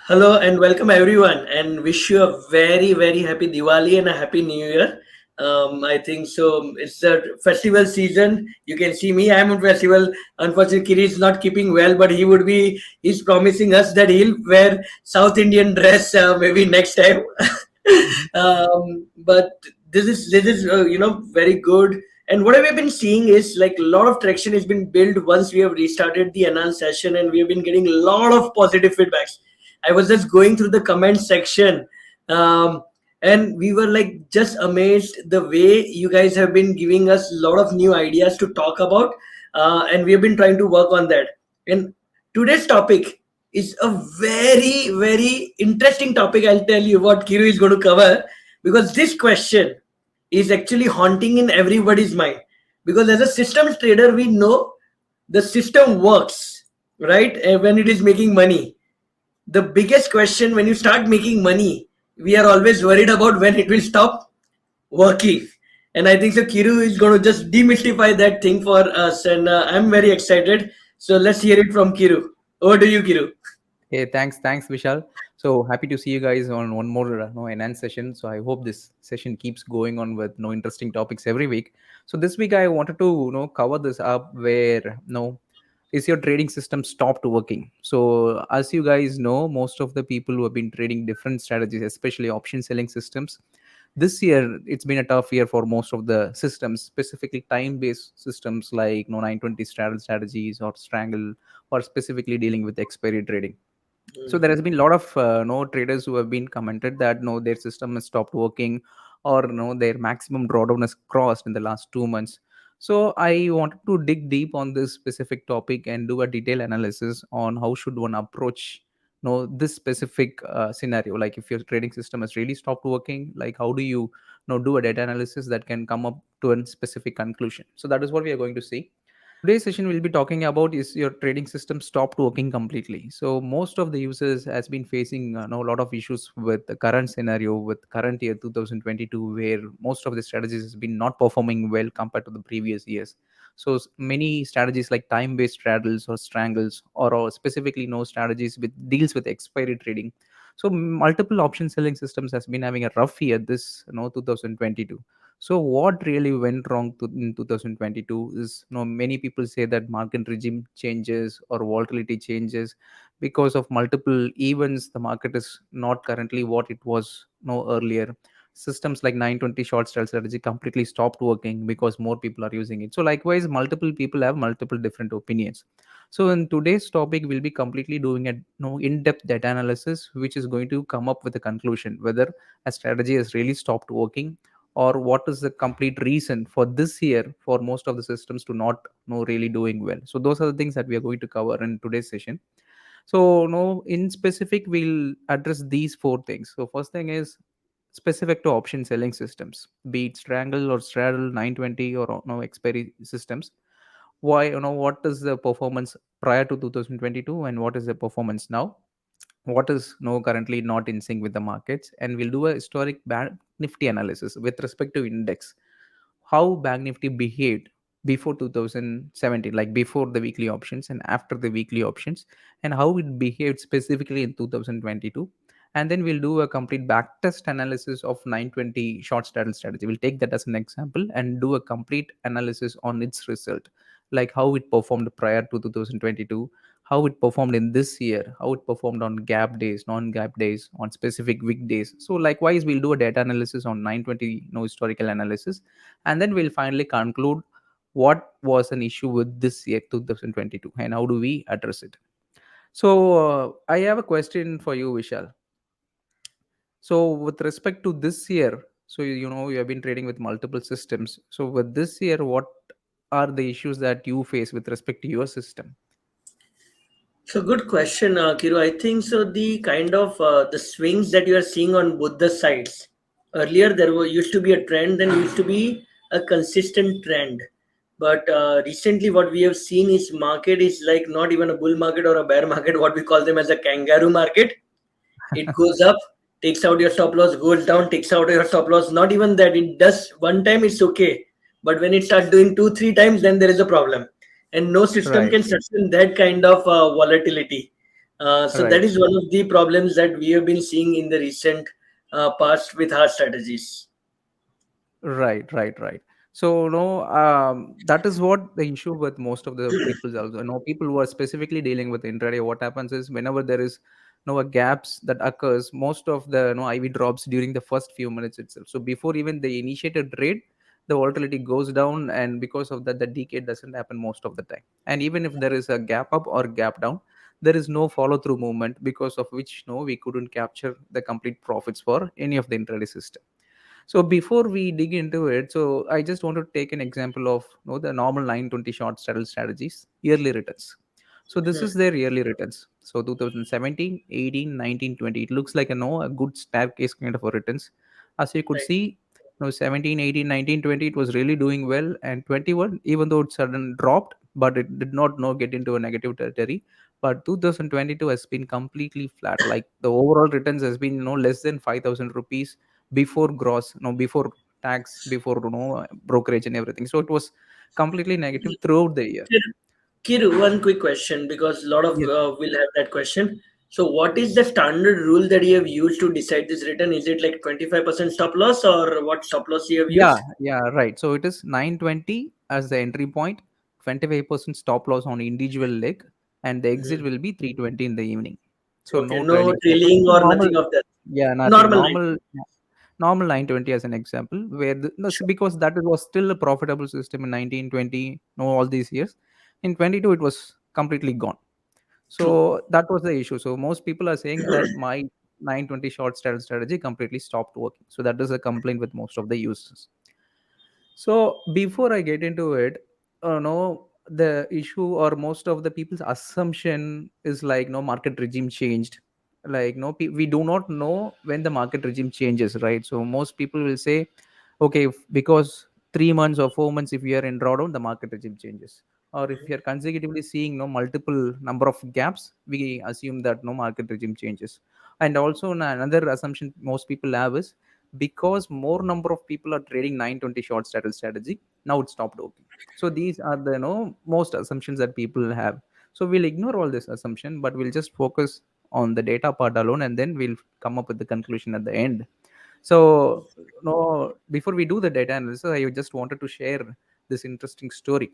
Hello and welcome everyone, and wish you a very happy Diwali and a happy New Year. I think so. It's the festival season. You can see me. I'm on festival. Unfortunately, Kiri is not keeping well, but he would be. He's promising us that he'll wear South Indian dress maybe next time. Mhm. But this is very good. And what we've been seeing is like a lot of traction has been built once we have restarted the announce session, and we have been getting a lot of positive feedbacks. I was just going through the comment section, um, and we were like just amazed the way you guys have been giving us a lot of new ideas to talk about, and we have been trying to work on that. And today's topic is a very interesting topic. I'll tell you what Kiru is going to cover, because this question is actually haunting in everybody's mind. Because as a systems trader, we know the system works, right? When it is making money, the biggest question when you start making money, we are always worried about when it will stop working. And I think so Kiru is going to just demystify that thing for us, and I'm very excited. So let's hear it from Kiru. Over to you, Kiru. Hey, thanks, Vishal. So happy to see you guys on one more enhanced session. So I hope this session keeps going on with interesting topics every week. So this week I wanted to cover this up where is your trading system stopped working. So as you guys know, most of the people who have been trading different strategies, especially option selling systems, this year it's been a tough year for most of the systems, specifically time-based systems like 920 straddle strategies or strangle, or specifically dealing with expiry trading. So there has been a lot of no traders who have been commented that no, their system has stopped working, or no, their maximum drawdown has crossed in the last 2 months. So I wanted to dig deep on this specific topic and do a detailed analysis on how should one approach this specific scenario. Like if your trading system has really stopped working, like how do you do a data analysis that can come up to a specific conclusion. So that is what we are going to see. Today's session we'll be talking about is your trading system stopped working completely. So most of the users has been facing a lot of issues with the current scenario with current year 2022, where most of the strategies has been not performing well compared to the previous years. So many strategies like time-based straddles or strangles, or specifically no strategies with deals with expiry trading. So multiple option selling systems has been having a rough year this 2022. So what really went wrong in 2022 is, many people say that market regime changes or volatility changes because of multiple events. The market is not currently what it was earlier. Systems like 920 short style strategy completely stopped working because more people are using it. So likewise, multiple people have multiple different opinions. So in today's topic, we'll be completely doing a in-depth data analysis, which is going to come up with a conclusion whether a strategy has really stopped working, or what is the complete reason for this year for most of the systems to not really doing well. So those are the things that we are going to cover in today's session. So no, in specific we'll address these four things. So first thing is specific to option selling systems, be it strangle or straddle, 920 or no expiry systems. Why, what is the performance prior to 2022 and what is the performance now, what is currently not in sync with the markets, and we'll do a historic bank nifty analysis with respect to index, how bank nifty behaved before 2017, like before the weekly options and after the weekly options, and how it behaved specifically in 2022. And then we'll do a complete backtest analysis of 920 short straddle strategy. We'll take that as an example and do a complete analysis on its result, like how it performed prior to 2022, how it performed in this year, how it performed on gap days, non-gap days, on specific weekdays. So likewise, we'll do a data analysis on 920 historical analysis, and then we'll finally conclude what was an issue with this year 2022 and how do we address it. So I have a question for you, Vishal. So with respect to this year, so you have been trading with multiple systems. So with this year, what are the issues that you face with respect to your system? So good question, Kiru. I think so. The kind of the swings that you are seeing on both the sides. Earlier, used to be a trend, then used to be a consistent trend. But recently, what we have seen is market is like not even a bull market or a bear market. What we call them as a kangaroo market. It goes up, takes out your stop loss, goes down, takes out your stop loss. Not even that. It does one time, it's okay. But when it starts doing two, three times, then there is a problem. And no system Right. can sustain that kind of volatility. So Right. that is one of the problems that we have been seeing in the recent past with our strategies. Right, right, right. So, no, that is what the issue with most of the people also. People who are specifically dealing with intraday, what happens is whenever there is a gaps that occurs, most of the IV drops during the first few minutes itself. So before even the initiated trade, the volatility goes down, and because of that, the decay doesn't happen most of the time. And even if there is a gap up or gap down, there is no follow through movement, because of which no we couldn't capture the complete profits for any of the intraday system. So before we dig into it, so I just want to take an example of the normal 920 short straddle strategies yearly returns. So this Hmm. is their yearly returns. So 2017, 18, 19, 20. It looks like a good staircase kind of a returns. As you could Right. see, 17, 18, 19, 20, it was really doing well, and 21, even though it sudden dropped, but it did not get into a negative territory. But 2022 has been completely flat. Like the overall returns has been less than 5,000 rupees before gross, before tax, before brokerage and everything. So it was completely negative throughout the year. Kiru, Kiru, one quick question because a lot of Yes. will have that question. So, what is the standard rule that you have used to decide this return? Is it like 25% stop loss, or what stop loss you have Yeah, used? yeah, right. So it is 920 as the entry point, 25% stop loss on individual leg, and the exit Mhm. will be 320 in the evening. So Okay, no no trading stop loss. trailing or Normal, nothing of that. yeah, nothing. Normal line. Normal 920 as an example, where no, see, Sure. because that was still a profitable system in 1920, no, all these years. In 22, it was completely gone. True. So that was the issue. So most people are saying that my 920 short strategy completely stopped working. So that is a complaint with most of the users. So before I get into it, the issue or most of the people's assumption is like no market regime changed. Like we do not know when the market regime changes, right? So most people will say, okay, because 3 months or 4 months, if we are in drawdown, the market regime changes. Or if Mhm. we are consecutively seeing no multiple number of gaps, we assume that no market regime changes. And also another assumption most people have is because more number of people are trading 920 short strategy, now it stopped working. So these are the most assumptions that people have. So we'll ignore all this assumption, but we'll just focus on the data part alone, and then we'll come up with the conclusion at the end. So no, before we do the data analysis, I just wanted to share this interesting story.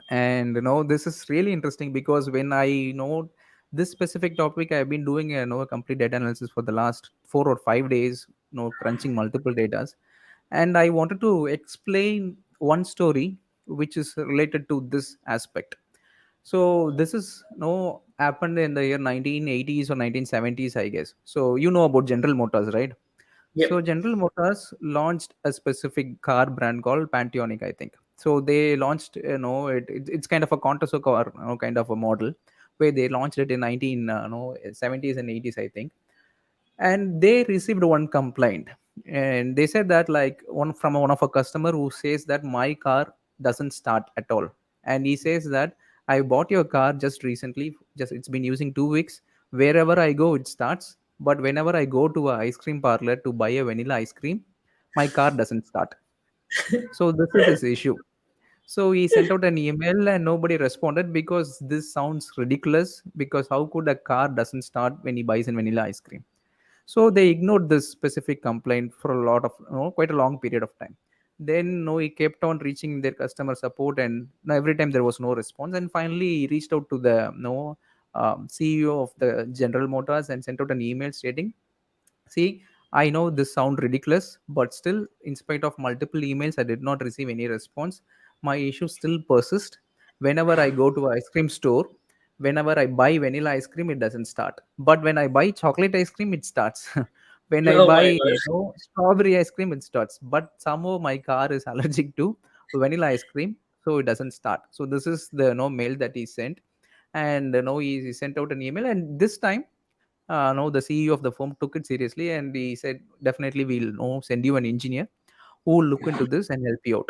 And this is really interesting because when I know this specific topic, I've been doing a complete data analysis for the last 4 or 5 days, crunching multiple datas, and I wanted to explain one story which is related to this aspect. So this is happened in the year 1980s or 1970s, I guess. So you know about General Motors, right? So Yep. General Motors launched a specific car brand called Pantheonic, I think. So they launched, it's kind of a Contoso car, kind of a model, where they launched it in 1970s and 80s, I think. And they received one complaint, and they said that like one of a customer who says that my car doesn't start at all. And he says that I bought your car just recently, just it's been using 2 weeks. Wherever I go, it starts, but whenever I go to a ice cream parlor to buy a vanilla ice cream, my car doesn't start. So this is his issue. So he sent out an email and nobody responded because this sounds ridiculous, because how could a car doesn't start when he buys a vanilla ice cream? So they ignored this specific complaint for a lot of quite a long period of time. Then he kept on reaching their customer support, and every time there was no response. And finally he reached out to the CEO of the General Motors and sent out an email stating, see, I know this sound ridiculous, but still, in spite of multiple emails, I did not receive any response. My issue still persists. Whenever I go to an ice cream store, whenever I buy vanilla ice cream, it doesn't start. But when I buy chocolate ice cream, it starts. When I Oh buy my God. strawberry ice cream, it starts. But somehow my car is allergic to vanilla ice cream, so it doesn't start. So this is the mail that he sent, and he sent out an email, and this time no, the CEO of the firm took it seriously, and he said, definitely we'll send you an engineer who will look into this and help you out.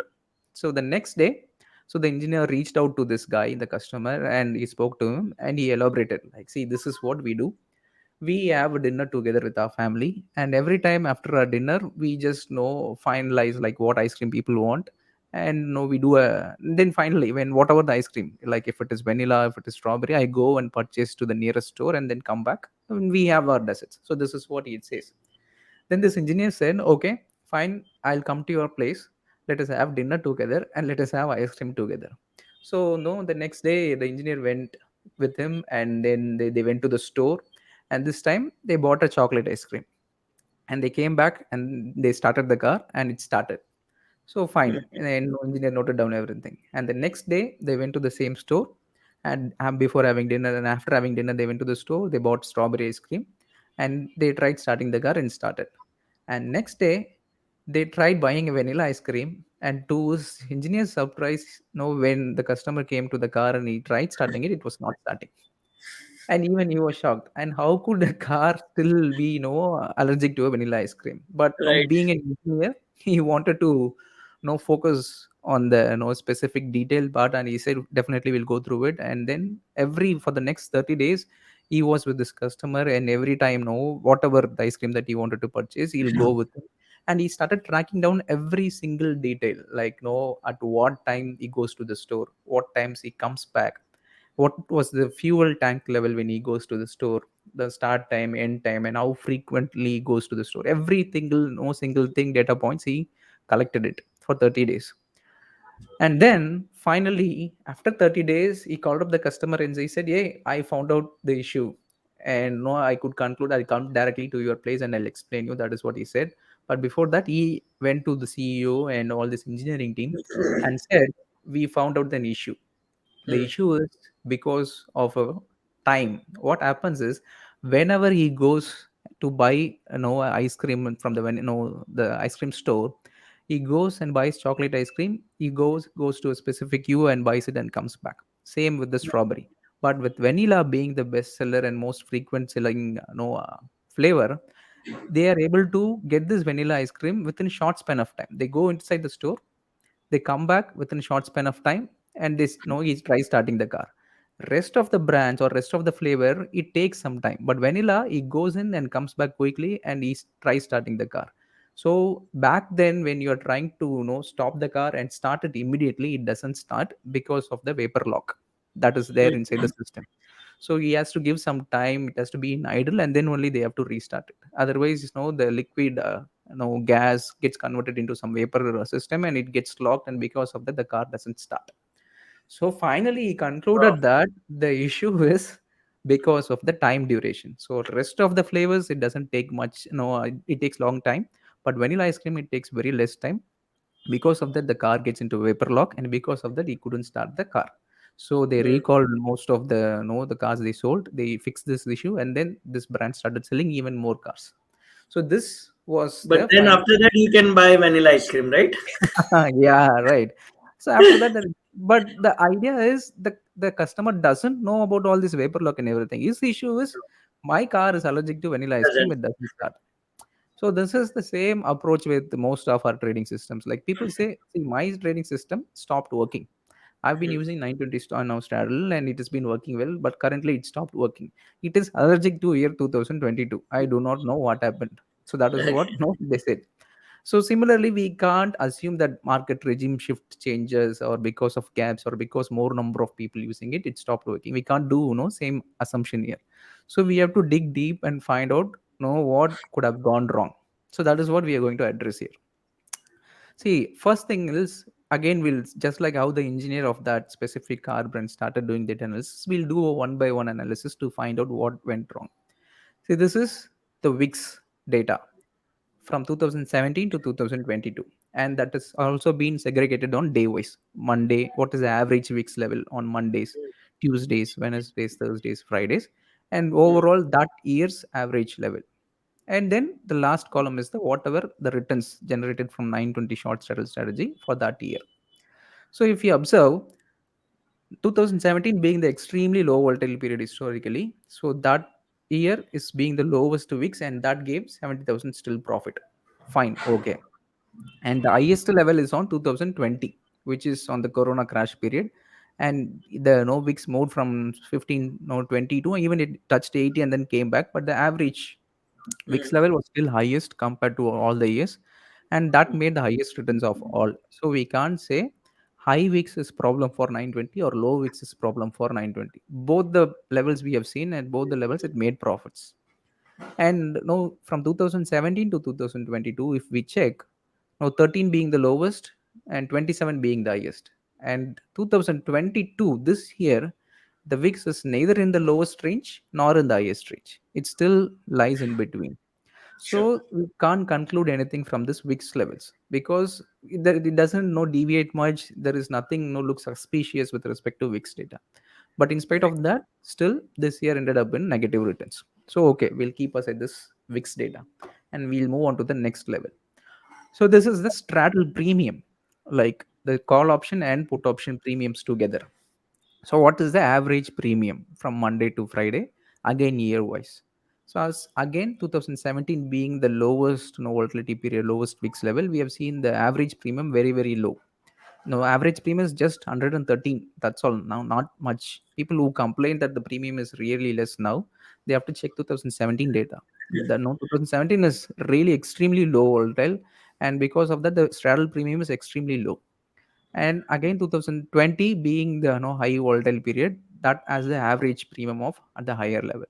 So the next day, so the engineer reached out to this guy, the customer, and he spoke to him, and he elaborated like, see, this is what we do. We have a dinner together with our family, and every time after our dinner we just finalize like what ice cream people want, And no, we do a then finally when whatever the ice cream, like if it is vanilla, if it is strawberry, I go and purchase to the nearest store and then come back and we have our desserts. So this is what it says. Then this engineer said, okay, fine, I'll come to your place. Let us have dinner together and let us have ice cream together. So, no, the next day the engineer went with him and then they went to the store. And this time they bought a chocolate ice cream. And they came back and they started the car and it started. So fine. And then engineer noted down everything. And the next day they went to the same store and before having dinner and after having dinner they went to the store. They bought strawberry ice cream and they tried starting the car and started. And next day they tried buying a vanilla ice cream. And to his engineer's surprise, when the customer came to the car and he tried starting it, it was not starting. And even he was shocked. And how could a car still be, allergic to a vanilla ice cream? But Right. being an engineer, he wanted to, focus on the, specific detail part, and he said definitely we'll go through it. And then every for the next 30 days, he was with this customer, and every time, whatever the ice cream that he wanted to purchase, he'll go with him. And he started tracking down every single detail, like at what time he goes to the store, what times he comes back, what was the fuel tank level when he goes to the store, the start time, end time, and how frequently he goes to the store. Every single no single thing data points he collected it for 30 days. And then finally, after 30 days, he called up the customer and he said, hey, I found out the issue. And no, I could conclude I'll come directly to your place and I'll explain you. That is what he said. But before that, he went to the CEO and all this engineering team and said, we found out an issue. The Hmm. issue is because of a time. What happens is whenever he goes to buy ice cream from the ice cream store, he goes and buys chocolate ice cream. He goes to a specific queue and buys it and comes back. Same with the strawberry. But with vanilla being the best seller and most frequent selling flavor, they are able to get this vanilla ice cream within short span of time. They go inside the store, they come back within a short span of time, and this he tries starting the car. Rest of the branch or rest of the flavor, it takes some time. But vanilla, he goes in and comes back quickly, and he tries starting the car. So back then, when you are trying to stop the car and start it immediately, it doesn't start because of the vapor lock that is there inside the system. So he has to give some time. It has to be in idle, and then only they have to restart it. Otherwise, the liquid gas gets converted into some vapor system and it gets locked, and because of that the car doesn't start. So finally he Wow. concluded that the issue is because of the time duration. So rest of the flavors, it doesn't take much, it takes long time. But vanilla ice cream, it takes very less time. Because of that the car gets into vapor lock, and because of that he couldn't start the car. So they Hmm. recalled most of the the cars they sold. They fixed this issue, and then this brand started selling even more cars. So this was But the then final. after that, you can buy vanilla ice cream, right? Yeah, right. So after that, but the idea is the customer doesn't know about all this vapor lock and everything. His issue is my car is allergic to vanilla ice cream. Doesn't. It doesn't start. So this is the same approach with most of our trading systems. Like people say, see, my trading system stopped working. I've been Hmm. using 920 now Straddle and it has been working well, but currently it stopped working. It is allergic to year 2022. I do not know what happened. So that is what no they said. So similarly, we can't assume that market regime shift changes or because of gaps or because more number of people using it, it stopped working. We can't do same assumption here. So we have to dig deep and find out what could have gone wrong. So that is what we are going to address here. See, first thing is again we'll just like how the engineer of that specific car brand started doing data analysis, we'll do a one by one analysis to find out what went wrong. See, this is the VIX data from 2017 to 2022, and that has also been segregated on day wise. Monday, what is the average weeks level on Mondays, Tuesdays, Wednesdays, Thursdays, Fridays, and Hmm. overall that year's average level. And then the last column is the whatever the returns generated from 920 short straddle strategy for that year. So if you observe 2017 being the extremely low volatile period historically, so that year is being the lowest weeks, and that gave 70,000 still profit. Fine, okay. And the highest level is on 2020, which is on the corona crash period. And the VIX moved from 15 20 to even it touched 80 and then came back, but the average VIX Hmm. level was still highest compared to all the years. and that made the highest returns of all. So we can't say high wicks is problem for 920 or low wicks is problem for 920. Both the levels we have seen, and both the levels it made profits. And no, from 2017 to 2022, if we check, now 13 being the lowest and 27 being the highest. And 2022, this year, the VIX is neither in the lowest range nor in the highest range. It still lies in between. Sure. So we can't conclude anything from this VIX levels because it doesn't no deviate much. There is nothing no look suspicious with respect to VIX data. But in spite Right. of that, still this year ended up in negative returns. So okay, we'll keep aside this VIX data and we'll move on to the next level. So this is the straddle premium, like the call option and put option premiums together. So what is the average premium from Monday to Friday? Again, year wise. So as again 2017 being the lowest no volatility period, lowest VIX level, we have seen the average premium very very low. No, average premium is just 113. That's all. Now, not much. People who complain that the premium is really less now, they have to check 2017 data. The no 2017 is really extremely low volatile, and because of that, the straddle premium is extremely low. And again, 2020 being the no high volatile period, that as the average premium of at the higher level.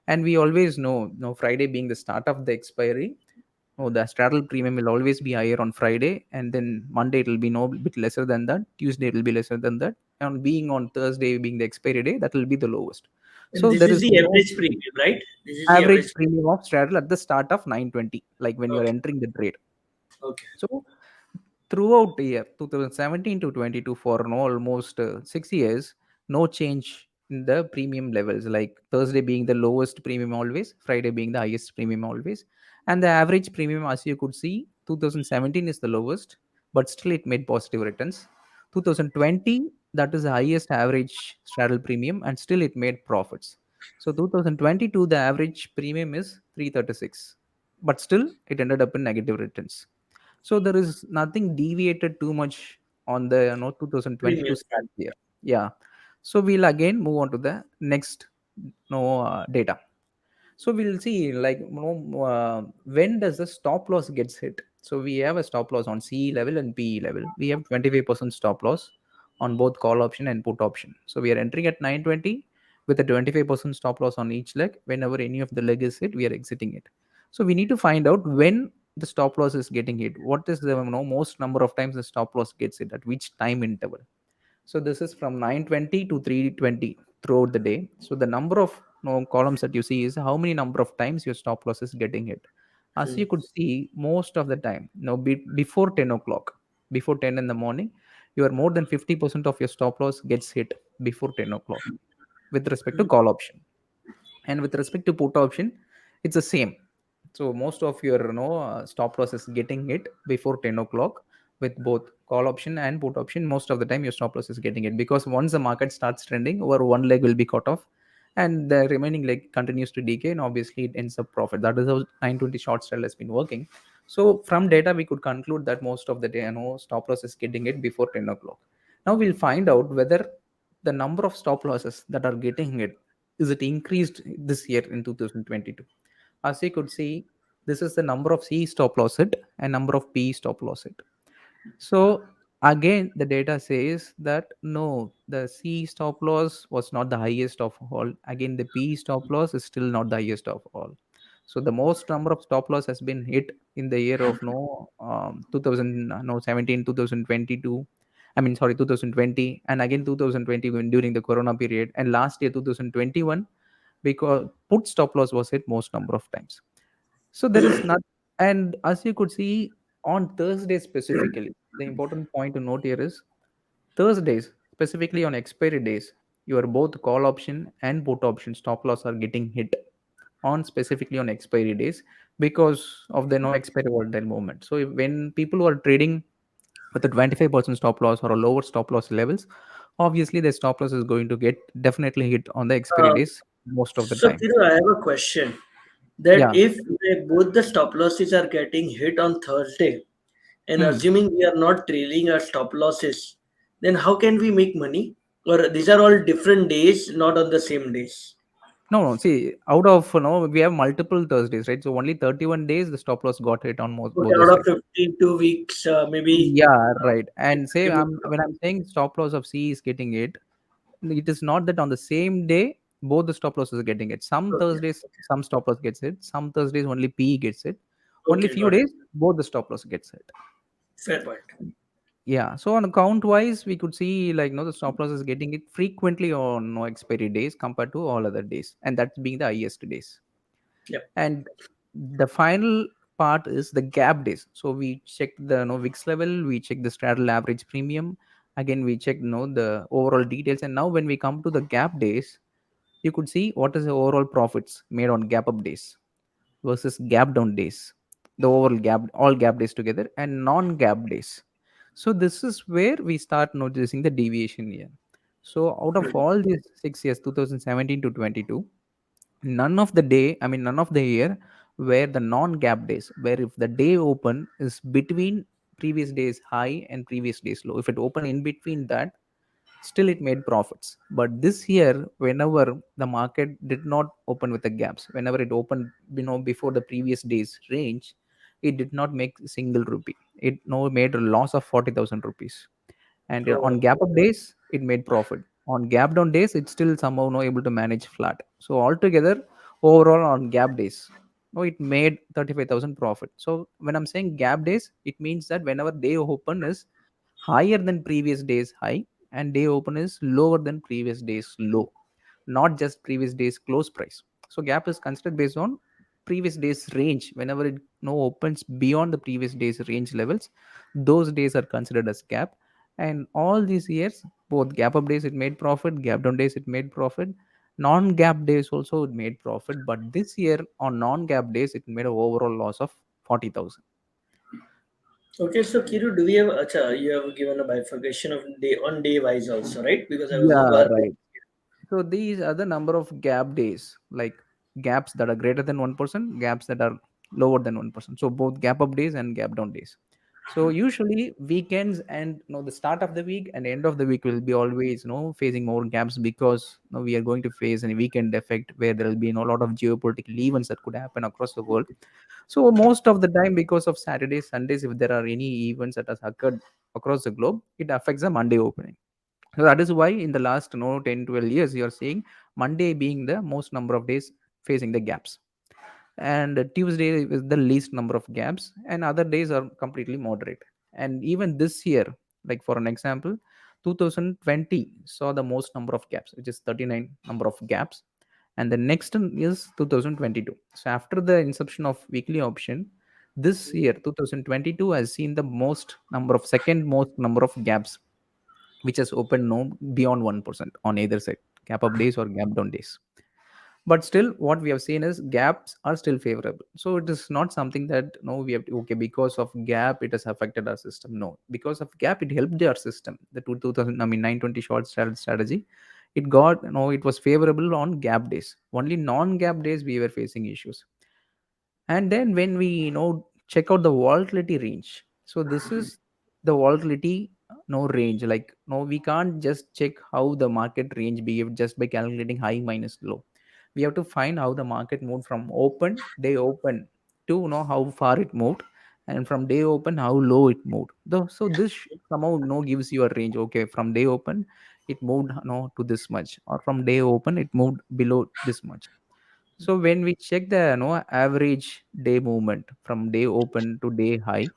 And we always know, no Friday being the start of the expiry, oh, the straddle premium will always be higher on Friday, and then Monday it will be no bit lesser than that. Tuesday it will be lesser than that, and being on Thursday being the expiry day, that will be the lowest. And So this there is is the no average premium, right? This is the average average. premium of straddle at the start of 920, like when you are Okay. entering the trade. Okay. So throughout the year 2017 to 22 for no, almost 6 years, no change in the premium levels, like Thursday being the lowest premium always, Friday being the highest premium always. And the average premium, as you could see, 2017 is the lowest, but still it made positive returns. 2020, that is the highest average straddle premium, and still it made profits. So 2022 the average premium is 336, but still it ended up in negative returns. So there is nothing deviated too much on the 2022 Premium. stats here. Yeah. So we'll again move on to the next data. So we'll see like when does the stop loss gets hit. So we have a stop loss on CE level and PE level. We have 25% stop loss on both call option and put option. So we are entering at 920 with a 25% stop loss on each leg. Whenever any of the leg is hit, we are exiting it. So we need to find out when the stop loss is getting hit. What is the most number of times the stop loss gets hit at which time interval? So this is from 920 to 320 throughout the day. So the number of columns that you see is how many number of times your stop loss is getting hit. As Hmm. you could see, most of the time, before 10 o'clock, before 10 in the morning, you are more than 50% of your stop loss gets hit before 10 o'clock with respect to call option. And with respect to put option, it's the same. So most of your stop loss is getting hit before 10 o'clock with both call option and put option. Most of the time your stop loss is getting it, because once the market starts trending, over one leg will be cut off and the remaining leg continues to decay, and obviously it ends up profit. That is how 920 short style has been working. So from data we could conclude that most of the day stop loss is getting it before 10 o'clock. Now we'll find out whether the number of stop losses that are getting hit, is it increased this year in 2022. As you could see, this is the number of C stop loss hit and number of P stop loss hit. So again, the data says that no, the C stop loss was not the highest of all. Again, the P stop loss is still not the highest of all. So the most number of stop loss has been hit in the year of 2000 no 17 2022. I mean sorry 2020, and again 2020 when during the corona period, and last year 2021, because put stop loss was hit most number of times. So there is not, and as you could see on Thursday specifically, the important point to note here is Thursdays, specifically on expiry days, your both call option and put option stop loss are getting hit on specifically on expiry days because of the no expiry volatile movement. So when people who are trading with a 25% stop loss or a lower stop loss levels, obviously the stop loss is going to get definitely hit on the expiry Uh, days most of the so, time. Kiru, I have a question. That Yeah. if both the stop losses are getting hit on Thursday, and Hmm. assuming we are not trailing our stop losses, then how can we make money? Or these are all different days, not on the same days? No, no. See, out of we have multiple Thursdays, right? So only 31 days the stop loss got hit on Okay, both those out of days. 52 weeks, maybe Yeah, right. And say 50 when I'm saying stop loss of C is getting it is not that on the same day both the stop losses are getting it. Some Okay, Thursdays some stop loss gets it. Some Thursdays only P gets it. Only okay, few got it. days both the stop loss gets it. Fair point. Yeah. So on count wise, we could see like the stop loss is getting it frequently on no expiry days compared to all other days, and that's being the highest days. Yep. And the final part is the gap days. So we check the VIX level, we check the straddle average premium. Again, we check the overall details. And now when we come to the gap days, you could see what is the overall profits made on gap up days versus gap down days, the overall gap, all gap days together, and non gap days. So this is where we start noticing the deviation here. So out of all these 6 years, 2017 to 22, none of the year where the non gap days, where if the day open is between previous days high and previous days low, if it open in between that, still it made profits. But this year, whenever the market did not open with the gaps, whenever it opened before the previous day's range, it did not make single rupee. It made a loss of 40,000 rupees. And Oh, on gap up days it made profit. On gap down days it's still somehow able to manage flat. So altogether, overall on gap days, it made 35,000 profit. So when I'm saying gap days, it means that whenever day open is higher than previous days high and day open is lower than previous days low, not just previous days close price. So gap is considered based on previous days range. Whenever it opens beyond the previous days range levels, those days are considered as gap. And all these years, both gap up days it made profit, gap down days it made profit, non gap days also it made profit. But this year on non gap days it made an overall loss of 40,000. okay. So Kiru, do we have? Acha, you have given a bifurcation of day on day wise also, right? Because I was Yeah, aware. right. So these are the number of gap days, like gaps that are greater than 1%, gaps that are lower than 1%. So both gap up days and gap down days. So usually weekends and the start of the week and end of the week will be always facing more gaps because we are going to face a weekend effect where there will be a lot of geopolitical events that could happen across the world. So most of the time, because of Saturdays, Sundays, if there are any events that has occurred across the globe, it affects the Monday opening. So that is why in the last 10, 12 years, you are seeing Monday being the most number of days facing the gaps. And Tuesday is the least number of gaps, and other days are completely moderate. And even this year, like for an example, 2020 saw the most number of gaps, which is 39 number of gaps. And the next one is 2022. So after the inception of weekly option, this year 2022 has seen the most number of second most number of gaps which has opened no beyond 1% on either side, gap up days or gap down days. But still, what we have seen is gaps are still favorable. So it is not something that no we have to, okay, because of gap it has affected our system. No, because of gap it helped our system. The 2000 920 short strategy, it got it was favorable on gap days. Only non gap days we were facing issues. And then when we check out the volatility range, so this is the volatility no range, like no we can't just check how the market range behaved just by calculating high minus low. We have to find how the market moved from open day open to how far it moved, and from day open how low it moved. So this somehow gives you a range. Okay, from day open it moved to this much, or from day open it moved below this much. So when we check the average day movement from day open to day high,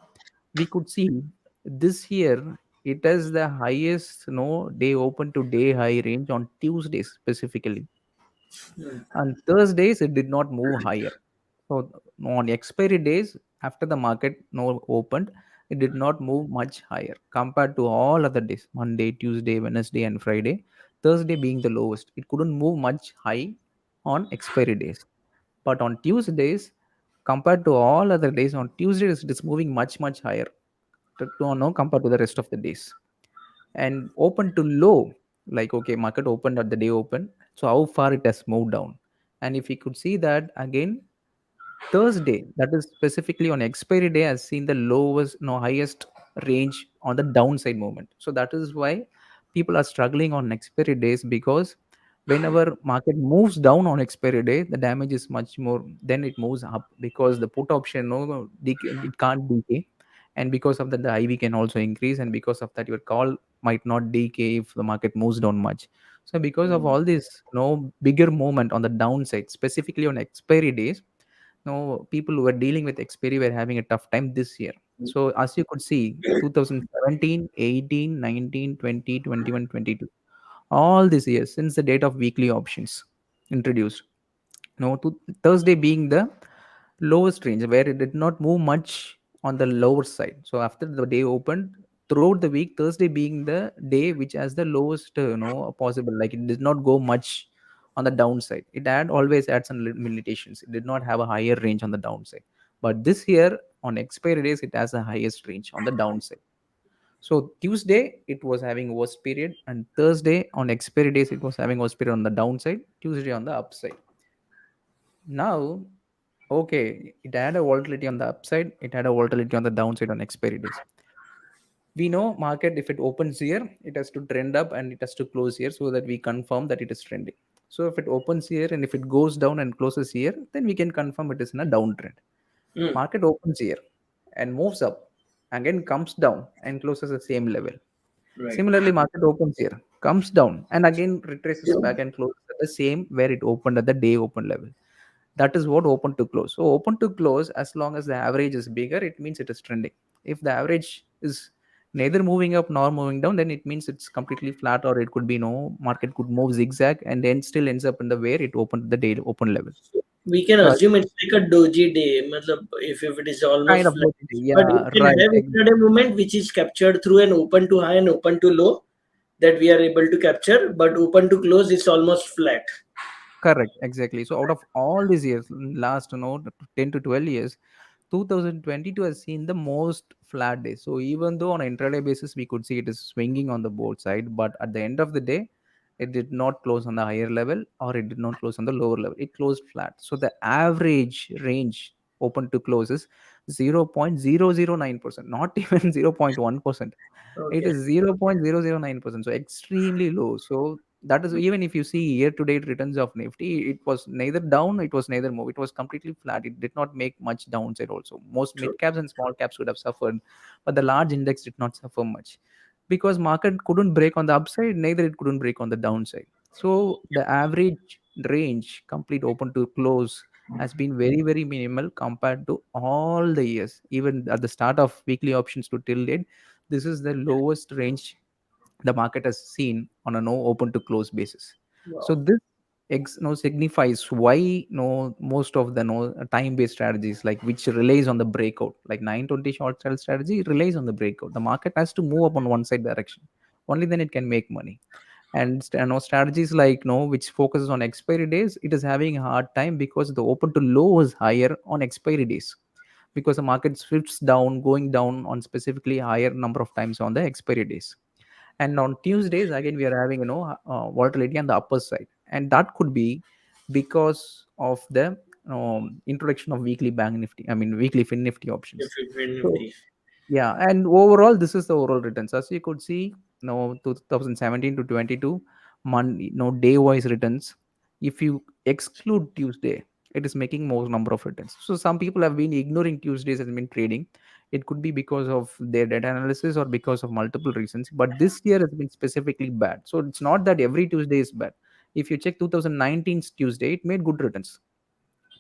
we could see this year it is the highest day open to day high range on Tuesdays specifically. On Thursdays it did not move higher. So on expiry days after the market opened, it did not move much higher compared to all other days, Monday, Tuesday, Wednesday, and Friday. Thursday being the lowest, it couldn't move much high on expiry days. But on Tuesdays, compared to all other days, on Tuesdays it is moving much higher to compared to the rest of the days. And open to low, like okay, market opened at the day open, so how far it has moved down. And if we could see that again, Thursday, that is specifically on expiry day, has seen the lowest, highest range on the downside movement. So that is why people are struggling on expiry days, because Whenever market moves down on expiry day, the damage is much more. Then it moves up because the put option, no, it can't decay, and because of that, the IV can also increase, and because of that, your call might not decay if the market moves down much. So because of Mm. all this, no bigger movement on the downside, specifically on expiry days, no people who were dealing with expiry were having a tough time this year. So as you could see, 2017, 18, 19, 20, 21, 22, all these years since the date of weekly options introduced, no, to Thursday being the lowest range where it did not move much on the lower side. So after the day opened, throughout the week, Thursday being the day which has the lowest, possible. Like it did not go much on the downside. It had always had some limitations. It did not have a higher range on the downside. But this year on expiry days, it has the highest range on the downside. So Tuesday it was having worst period, and Thursday on expiry days it was having worst period on the downside. Tuesday on the upside. Now, okay, it had a volatility on the upside. It had a volatility on the downside on expiry days. We know market if it opens here, it has to trend up and it has to close here so that we confirm that it is trending. So if it opens here and if it goes down and closes here, then we can confirm it is in a downtrend. Mm. Market opens here and moves up, again comes down and closes the same level. Right. Similarly, market opens here, comes down, and again retraces back and closes at the same where it opened at the day open level. That is what open to close. So open to close, as long as the average is bigger, it means it is trending. If the average is neither moving up nor moving down, then it means it's completely flat, or it could be no market could move zigzag and then still ends up in the where it opened the day open level. We can So assume it's like a doji day, matlab, if it is kind almost of flat. what it is. But you Yeah, can right. have intraday movement which is captured through an open to high and open to low that we are able to capture, but open to close is almost flat. Correct, exactly. So out of all these years, last 10 to 12 years, 2022 has seen the most flat days. So even though on an intraday basis we could see it is swinging on the both side, but at the end of the day, it did not close on the higher level or it did not close on the lower level. It closed flat. So the average range open to close is 0.009%, not even 0.1%. It Okay. is 0.009%, so extremely low. So that is, even if you see year to date returns of Nifty, it was neither down, it was neither move, it was completely flat. It did not make much downside also. Most True. mid caps and small caps would have suffered, but the large index did not suffer much because market couldn't break on the upside, neither it couldn't break on the downside. So the average range complete open to close has been very very minimal compared to all the years. Even at the start of weekly options to till date, this is the lowest range the market has seen on a no open to close basis. So Wow. this signifies why most of the time based strategies, like which relies on the breakout, like 920 short sell strategy relies on the breakout. The market has to move up on one side direction, only then it can make money. And strategies like which focuses on expiry days, it is having a hard time because the open to low is higher on expiry days, because the market swifts down, going down on specifically higher number of times on the expiry days. And on Tuesdays again we are having volatility on the upper side, and that could be because of the introduction of weekly bank nifty, I mean weekly fin nifty If options. it win So Nifty. yeah, and overall this is the overall returns. As you could see, 2017 to 22 month, day wise returns. If you exclude Tuesday, it is making more number of returns. So some people have been ignoring Tuesdays and been trading. It could be because of their data analysis or because of multiple reasons, but this year has been specifically bad. So it's not that every Tuesday is bad. If you check 2019's Tuesday, it made good returns.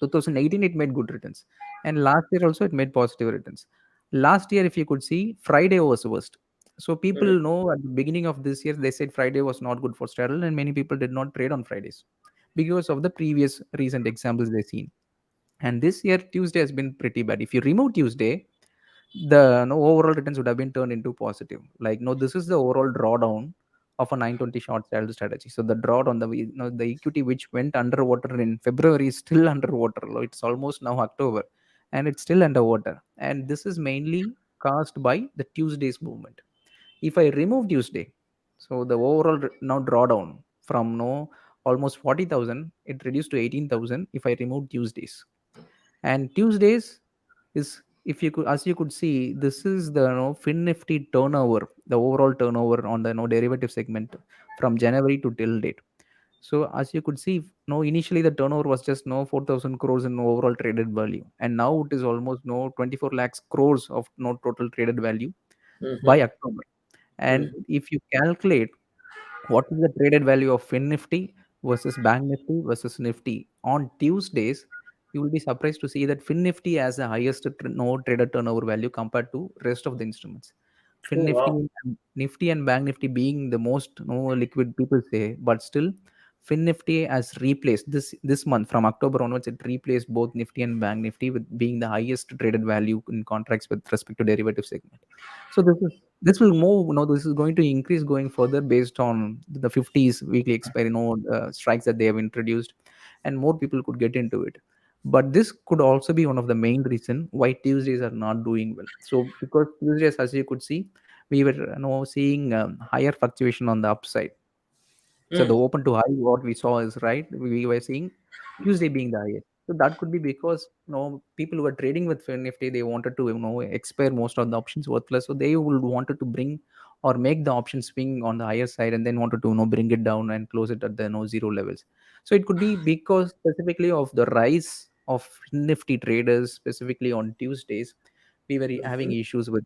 2018 it made good returns, and last year also it made positive returns. Last year, if you could see, Friday was worst. So people Mm. know at the beginning of this year they said Friday was not good for Straddle, and many people did not trade on Fridays because of the previous recent examples they've seen. And this year Tuesday has been pretty bad. If you remove Tuesday, the overall returns would have been turned into positive. Like this is the overall drawdown of a 920 short sell strategy. So the drawdown, the equity which went underwater in February is still underwater. It's almost now October, and it's still underwater. And this is mainly caused by the Tuesday's movement. If I remove Tuesday, so the overall now drawdown from almost 40,000, it reduced to 18,000 if I remove Tuesdays. And Tuesdays is, if you could, as you could see, this is the fin nifty turnover, the overall turnover on the derivative segment from January to till date. So as you could see, no, initially the turnover was just no 4,000 crores in overall traded value, and now it is almost no 24 lakhs crores of no total traded value Mm-hmm. by October. And Mm-hmm. if you calculate what is the traded value of Fin Nifty versus Bank Nifty versus Nifty on Tuesdays, you will be surprised to see that Fin Nifty has the highest no traded turnover value compared to rest of the instruments. Fin Oh Nifty wow. and Nifty and Bank Nifty being the most no liquid, people say, but still Fin Nifty has replaced this month from October onwards. It replaced both Nifty and Bank Nifty with being the highest traded value in contracts with respect to derivative segment. So this will move. This is going to increase going further based on the 50s weekly expiry strikes that they have introduced, and more people could get into it. But this could also be one of the main reason why Tuesdays are not doing well. So because Tuesdays, as you could see, we were seeing higher fluctuation on the upside. So the Mm. open to high, what we saw is right. We were seeing Tuesday being the highest. So that could be because people who were trading with Nifty, they wanted to expire most of the options worthless. So they would wanted to bring or make the option swing on the higher side, and then wanted to bring it down and close it at the zero levels. So it could be because specifically of the rise of Nifty traders, specifically on Tuesdays, we were having Mm-hmm. issues with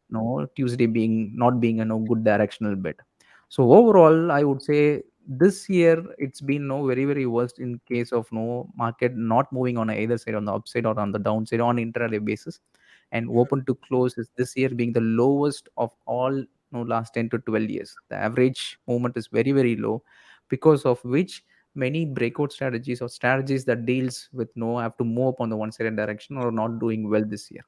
Tuesday being not being a good directional bet. So overall, I would say this year it's been very very worst in case of no market not moving on either side, on the upside or on the downside on intraday basis, and open to close is this year being the lowest of all last 10 to 12 years. The average movement is very very low, because of which many breakout strategies or strategies that deals with no have to move up on the one side direction or not doing well this year.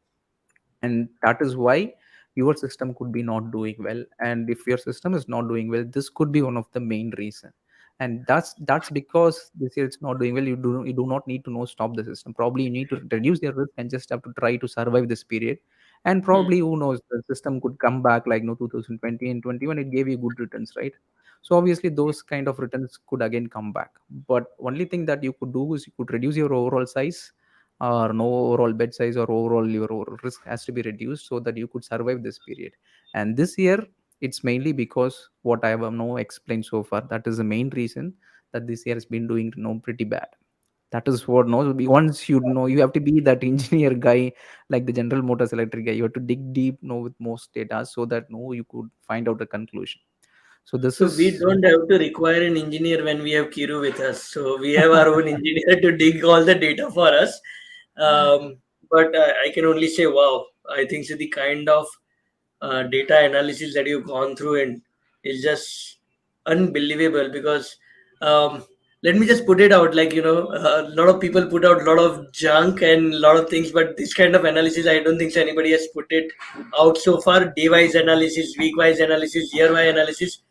And that is why your system could be not doing well. And if your system is not doing well, this could be one of the main reason. And that's because this year it's not doing well. You do not need to stop the system. Probably you need to reduce your risk and just have to try to survive this period. And Mm. probably who knows, the system could come back like 2020 and 21, it gave you good returns, right? So obviously those kind of returns could again come back. But only thing that you could do is you could reduce your overall size, or no overall bed size, or overall your risk has to be reduced so that you could survive this period. And this year it's mainly because what I have now explained so far, that is the main reason that this year has been doing pretty bad. That is what once you have to be that engineer guy, like the General Motors electric guy. You have to dig deep with most data so that you could find out a conclusion. So this So we is don't have to require an engineer when we have Kiru with us. So we have our own engineer to dig all the data for us. But I can only say, wow, I think so the kind of data analysis that you've gone through and is just unbelievable because let me just put it out like a lot of people put out a lot of junk and a lot of things, but this kind of analysis I don't think so anybody has put it out so far. Day wise analysis, week wise analysis, year wise analysis.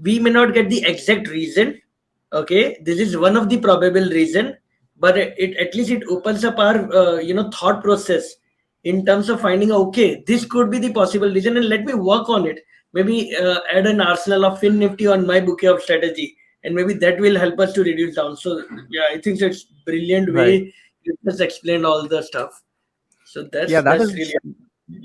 We may not get the exact reason. Okay, this is one of the probable reason, but it at least it opens up our thought process in terms of finding okay, this could be the possible reason and let me work on it. Maybe add an arsenal of Fin Nifty on my bouquet of strategy, and maybe that will help us to reduce down. So yeah, I think so it's brilliant right. way you just explained all the stuff. So Yeah, that that's is really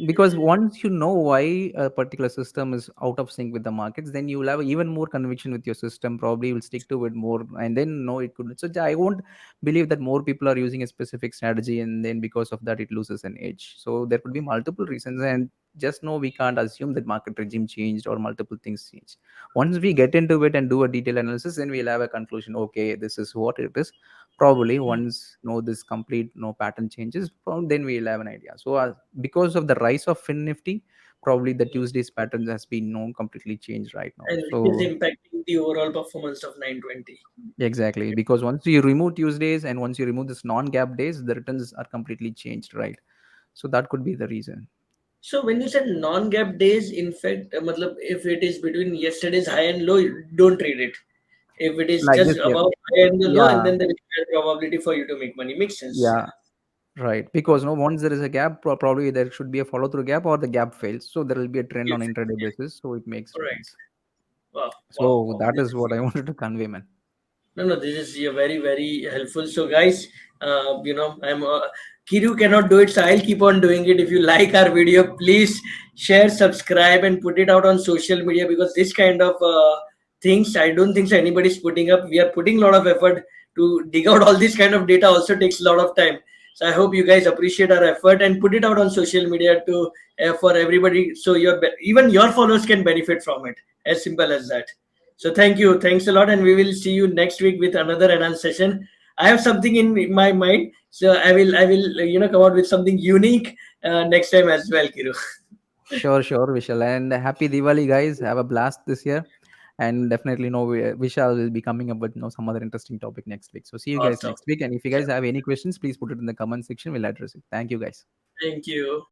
because once you know why a particular system is out of sync with the markets, then you will have even more conviction with your system. Probably will stick to it more, and then know it could. So I won't believe that more people are using a specific strategy, and then because of that, it loses an edge. So there could be multiple reasons, and just know we can't assume that market regime changed or multiple things changed. Once we get into it and do a detailed analysis, then we'll have a conclusion. Okay, this is what it is. Probably once this complete pattern changes, then we'll have an idea. So because of the rise of Fin Nifty, probably the Tuesday's pattern has been completely changed right now. and which is So impacting the overall performance of 920. exactly, because once you remove Tuesdays and once you remove this non-gap days, the returns are completely changed, right? So that could be the reason. So when you said non-gap days, in fact, matlab, if it is between yesterday's high and low, you don't trade it. If it is Like just this year, above high and the low, and yeah, then there is a probability for you to make money. Makes sense. yeah, right. Because once there is a gap, probably there should be a follow-through gap or the gap fails. So there will be a trend on Yes. intraday basis. So it makes All right. returns. Wow. Wow. So Wow. that This is is what I wanted to convey, man. no, no. This is very, very helpful. So, guys, I'm Kiru cannot do it, so I'll keep on doing it. If you like our video, please share, subscribe, and put it out on social media because this kind of things I don't think so anybody's putting up. We are putting a lot of effort to dig out all this kind of data, also takes a lot of time. So I hope you guys appreciate our effort and put it out on social media to for everybody, so even your followers can benefit from it. As simple as that. So thank you, thanks a lot, and we will see you next week with another enhanced session. I have something in my mind, so I will come out with something unique next time as well, Kiru. Sure, sure, Vishal. And happy Diwali, guys. Have a blast this year. And definitely, Vishal will be coming up with some other interesting topic next week. So see you guys Awesome. next week. And if you Yeah. guys have any questions, please put it in the comment section. We'll address it. Thank you, guys. Thank you.